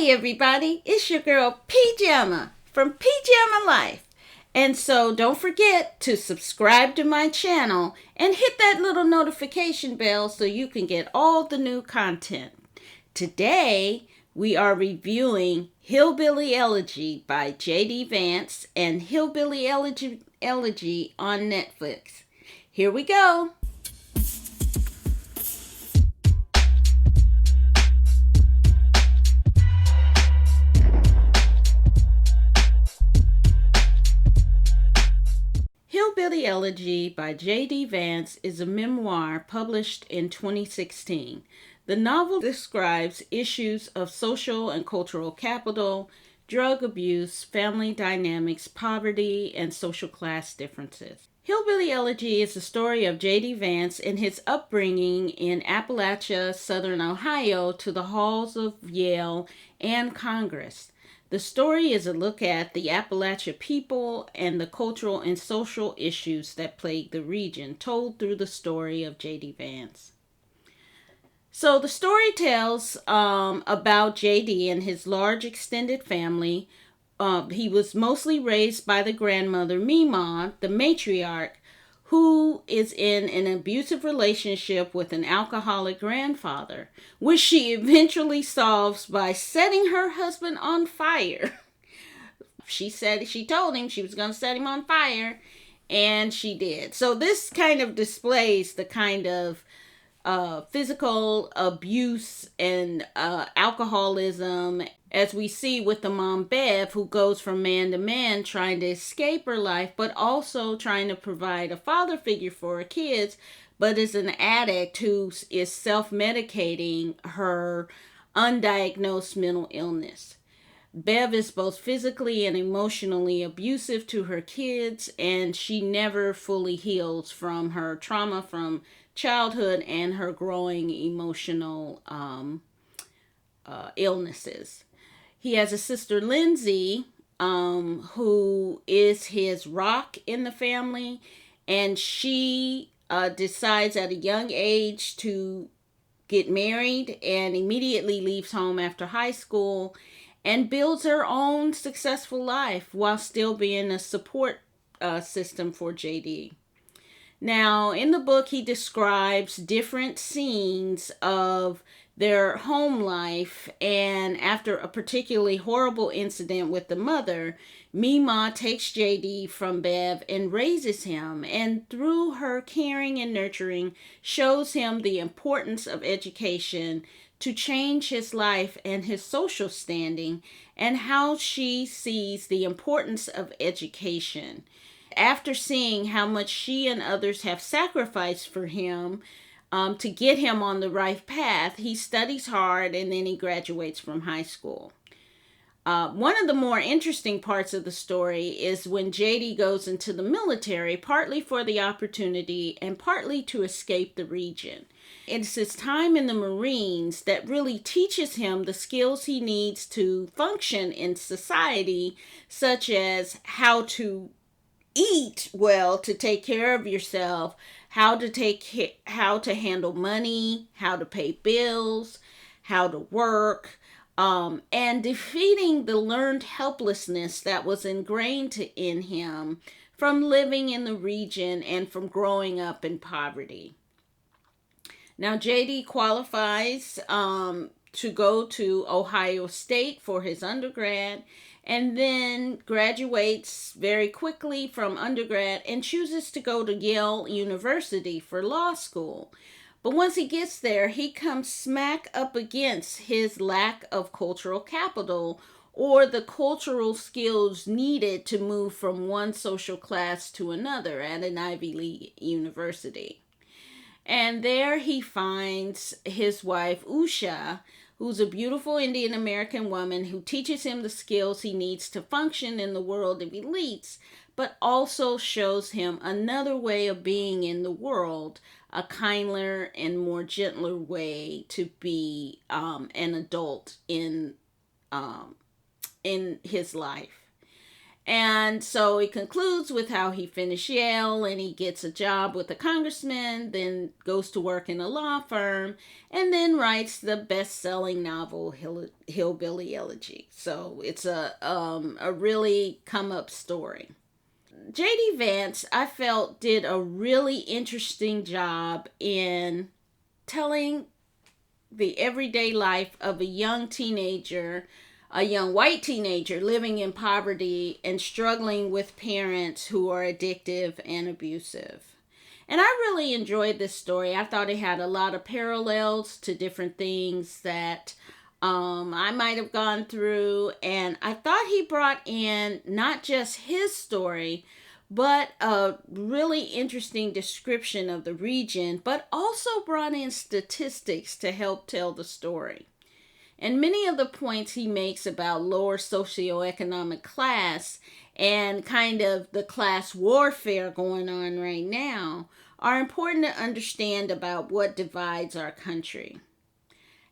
Hi everybody, it's your girl Pjamma from Pjamma Life. And so don't forget to subscribe to my channel and hit that little notification bell so you can get all the new content. Today we are reviewing Hillbilly Elegy by J.D. Vance and Hillbilly Elegy on Netflix. Here we go. Hillbilly Elegy by J.D. Vance is a memoir published in 2016. The novel describes issues of social and cultural capital, drug abuse, family dynamics, poverty, and social class differences. Hillbilly Elegy is the story of J.D. Vance and his upbringing in Appalachia, southern Ohio, to the halls of Yale and Congress. The story is a look at the Appalachia people and the cultural and social issues that plague the region, told through the story of J.D. Vance. So the story tells about J.D. and his large extended family. He was mostly raised by the grandmother, Mima, the matriarch, who is in an abusive relationship with an alcoholic grandfather, which she eventually solves by setting her husband on fire. She told him she was going to set him on fire, and she did. So this kind of displays the kind of physical abuse and alcoholism, as we see with the mom Bev, who goes from man to man trying to escape her life, but also trying to provide a father figure for her kids, but is an addict who is self-medicating her undiagnosed mental illness. Bev is both physically and emotionally abusive to her kids, and she never fully heals from her trauma from childhood and her growing emotional illnesses. He has a sister, Lindsay, who is his rock in the family, and she decides at a young age to get married and immediately leaves home after high school and builds her own successful life while still being a support system for JD. Now, in the book, he describes different scenes of their home life, and after a particularly horrible incident with the mother, Mima takes JD from Bev and raises him, and through her caring and nurturing, shows him the importance of education to change his life and his social standing, and how she sees the importance of education. After seeing how much she and others have sacrificed for him to get him on the right path, he studies hard and then he graduates from high school. One of the more interesting parts of the story is when JD goes into the military, partly for the opportunity and partly to escape the region. It's his time in the Marines that really teaches him the skills he needs to function in society, such as how to eat well, to take care of yourself, how to handle money, how to pay bills, how to work, and defeating the learned helplessness that was ingrained in him from living in the region and from growing up in poverty. Now, JD qualifies to go to Ohio State for his undergrad, and then graduates very quickly from undergrad and chooses to go to Yale University for law school. But once he gets there, he comes smack up against his lack of cultural capital or the cultural skills needed to move from one social class to another at an Ivy League university. And there he finds his wife, Usha, who's a beautiful Indian American woman who teaches him the skills he needs to function in the world of elites, but also shows him another way of being in the world, a kinder and more gentler way to be an adult in his life. And so it concludes with how he finished Yale and he gets a job with a congressman, then goes to work in a law firm, and then writes the best-selling novel Hillbilly Elegy. So it's a really come-up story. J.D. Vance, I felt, did a really interesting job in telling the everyday life of a young teenager, a young white teenager living in poverty and struggling with parents who are addictive and abusive. And I really enjoyed this story. I thought it had a lot of parallels to different things that I might have gone through. And I thought he brought in not just his story, but a really interesting description of the region, but also brought in statistics to help tell the story. And many of the points he makes about lower socioeconomic class and kind of the class warfare going on right now are important to understand about what divides our country.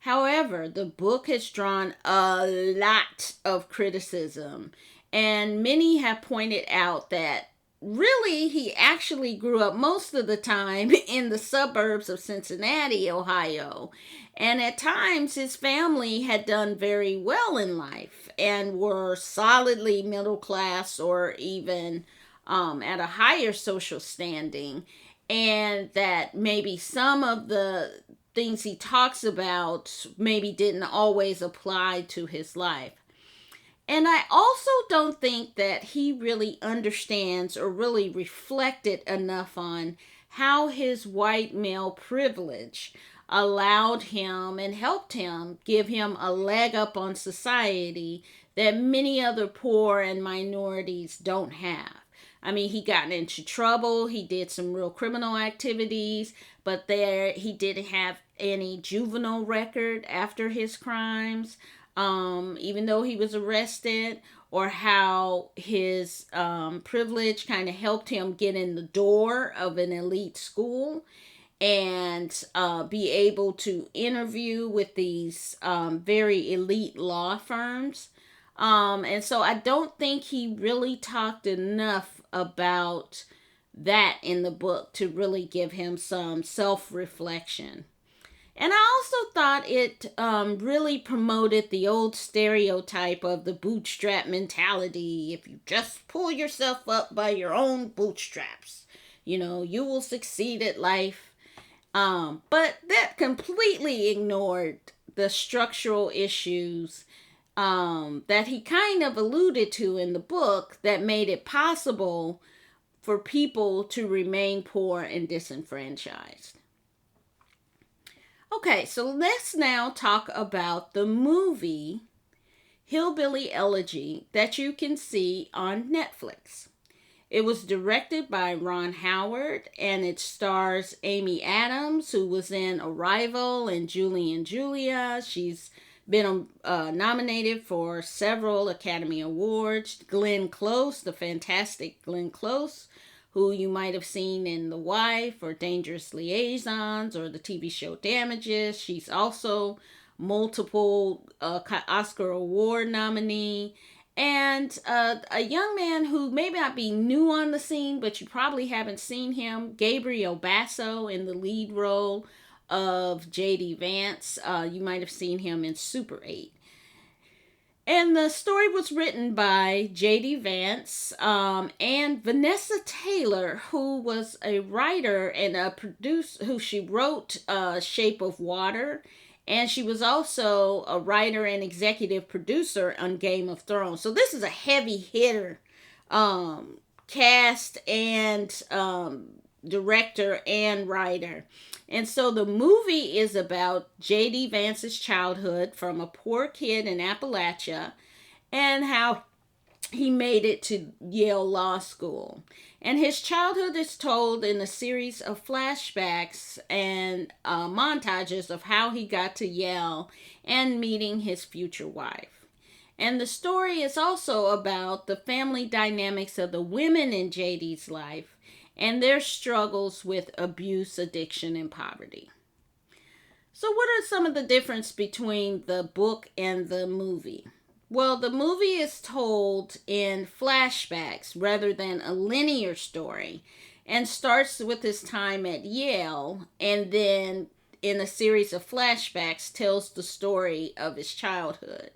However, the book has drawn a lot of criticism, and many have pointed out that really he actually grew up most of the time in the suburbs of Cincinnati, Ohio. And at times his family had done very well in life and were solidly middle class or even at a higher social standing. And that maybe some of the things he talks about maybe didn't always apply to his life. And I also don't think that he really understands or really reflected enough on how his white male privilege allowed him and helped him give him a leg up on society that many other poor and minorities don't have. I mean, he got into trouble. He did some real criminal activities, but there he didn't have any juvenile record after his crimes, even though he was arrested, or how his privilege kind of helped him get in the door of an elite school and be able to interview with these very elite law firms. And so I don't think he really talked enough about that in the book to really give him some self reflection. And I also thought it really promoted the old stereotype of the bootstrap mentality. If you just pull yourself up by your own bootstraps, you will succeed at life. But that completely ignored the structural issues that he kind of alluded to in the book that made it possible for people to remain poor and disenfranchised. Okay, so let's now talk about the movie Hillbilly Elegy that you can see on Netflix. It was directed by Ron Howard and it stars Amy Adams, who was in Arrival and Julie and Julia. She's been nominated for several Academy Awards. Glenn Close, the fantastic Glenn Close, who you might have seen in The Wife or Dangerous Liaisons or the TV show Damages. She's also multiple Oscar Award nominee. And a young man who may not be new on the scene, but you probably haven't seen him, Gabriel Basso, in the lead role of J.D. Vance. You might have seen him in Super 8. And the story was written by J.D. Vance and Vanessa Taylor, who was a writer and a producer, who she wrote Shape of Water. And she was also a writer and executive producer on Game of Thrones. So this is a heavy hitter cast and director and writer. And so the movie is about J.D. Vance's childhood from a poor kid in Appalachia and how he made it to Yale Law School. And his childhood is told in a series of flashbacks and montages of how he got to Yale and meeting his future wife. And the story is also about the family dynamics of the women in JD's life and their struggles with abuse, addiction, and poverty. So what are some of the difference between the book and the movie? Well, the movie is told in flashbacks rather than a linear story and starts with his time at Yale and then in a series of flashbacks tells the story of his childhood.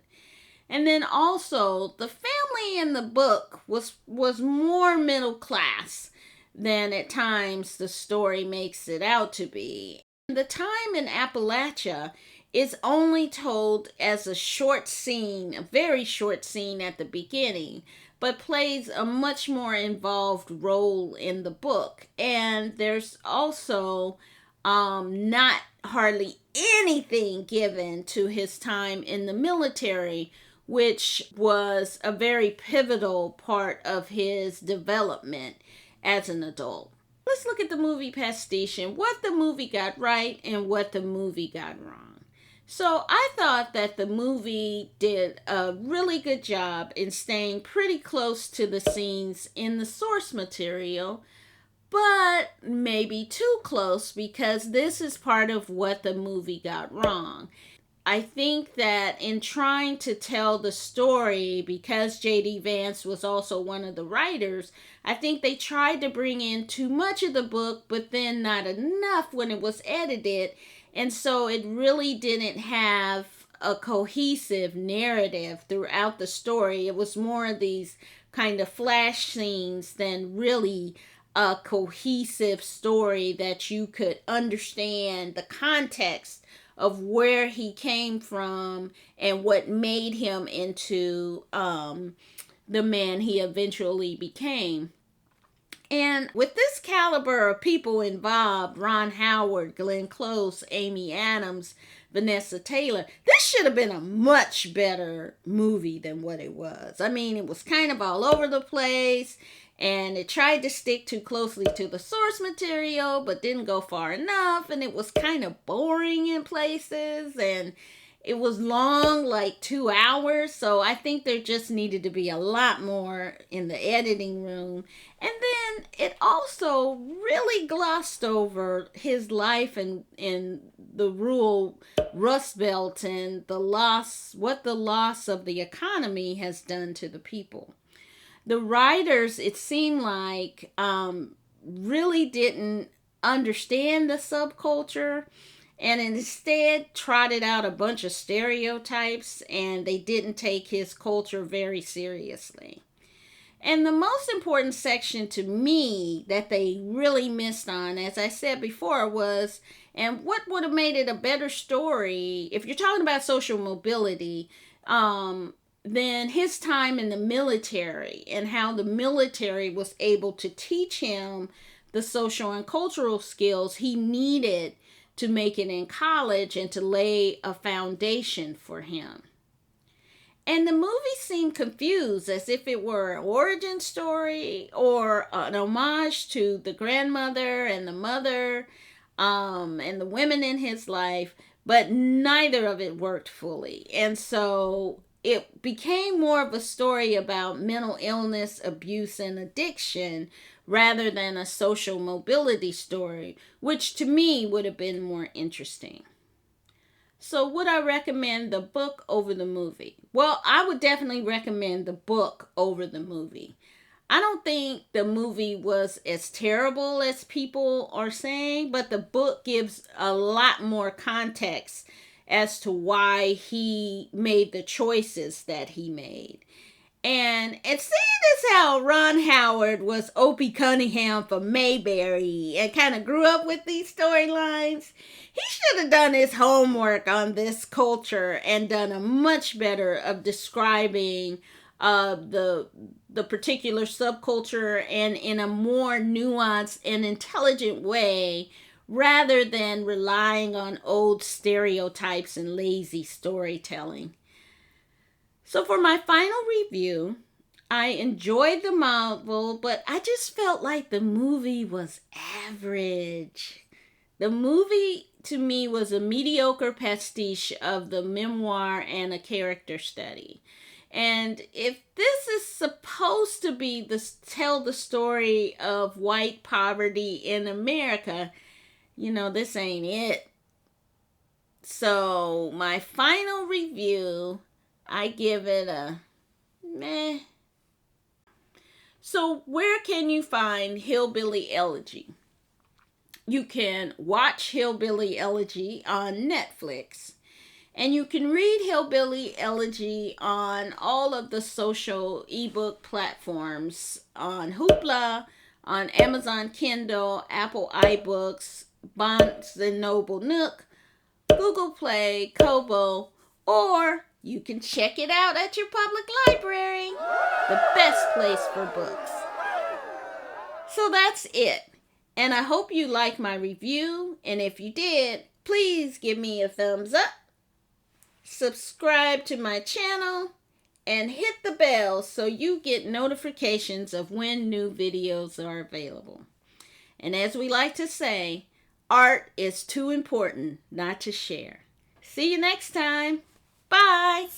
And then also the family in the book was more middle class than at times the story makes it out to be. The time in Appalachia is only told as a short scene, a very short scene at the beginning, but plays a much more involved role in the book. And there's also not hardly anything given to his time in the military, which was a very pivotal part of his development as an adult. Let's look at the movie pastiche and what the movie got right and what the movie got wrong. So I thought that the movie did a really good job in staying pretty close to the scenes in the source material, but maybe too close because this is part of what the movie got wrong. I think that in trying to tell the story, because J.D. Vance was also one of the writers, I think they tried to bring in too much of the book, but then not enough when it was edited. And so it really didn't have a cohesive narrative throughout the story. It was more of these kind of flash scenes than really a cohesive story that you could understand the context of where he came from and what made him into the man he eventually became. And with this caliber of people involved, Ron Howard, Glenn Close, Amy Adams, Vanessa Taylor, this should have been a much better movie than what it was. I mean, it was kind of all over the place, and it tried to stick too closely to the source material, but didn't go far enough, and it was kind of boring in places, and it was long, like 2 hours, so I think there just needed to be a lot more in the editing room. And then it also really glossed over his life in the rural Rust Belt and what the loss of the economy has done to the people. The writers, it seemed like, really didn't understand the subculture and instead trotted out a bunch of stereotypes, and they didn't take his culture very seriously. And the most important section to me that they really missed on, as I said before, was, and what would have made it a better story, if you're talking about social mobility, then his time in the military and how the military was able to teach him the social and cultural skills he needed to make it in college and to lay a foundation for him. And the movie seemed confused, as if it were an origin story or an homage to the grandmother and the mother and the women in his life, but neither of it worked fully. And so it became more of a story about mental illness, abuse, and addiction rather than a social mobility story, which to me would have been more interesting. So would I recommend the book over the movie? Well, I would definitely recommend the book over the movie. I don't think the movie was as terrible as people are saying, but the book gives a lot more context as to why he made the choices that he made. And seeing as how Ron Howard was Opie Cunningham from Mayberry and kind of grew up with these storylines, he should have done his homework on this culture and done a much better of describing the particular subculture and in a more nuanced and intelligent way, rather than relying on old stereotypes and lazy storytelling. So for my final review, I enjoyed the novel, but I just felt like the movie was average. The movie to me was a mediocre pastiche of the memoir and a character study. And if this is supposed to be tell the story of white poverty in America, this ain't it. So my final review I give it a meh. So where can you find Hillbilly Elegy? You can watch Hillbilly Elegy on Netflix. And you can read Hillbilly Elegy on all of the social ebook platforms on Hoopla, on Amazon Kindle, Apple iBooks, Barnes and Noble Nook, Google Play, Kobo, or you can check it out at your public library, the best place for books. So that's it. And I hope you liked my review. And if you did, please give me a thumbs up, subscribe to my channel, and hit the bell so you get notifications of when new videos are available. And as we like to say, art is too important not to share. See you next time. Bye.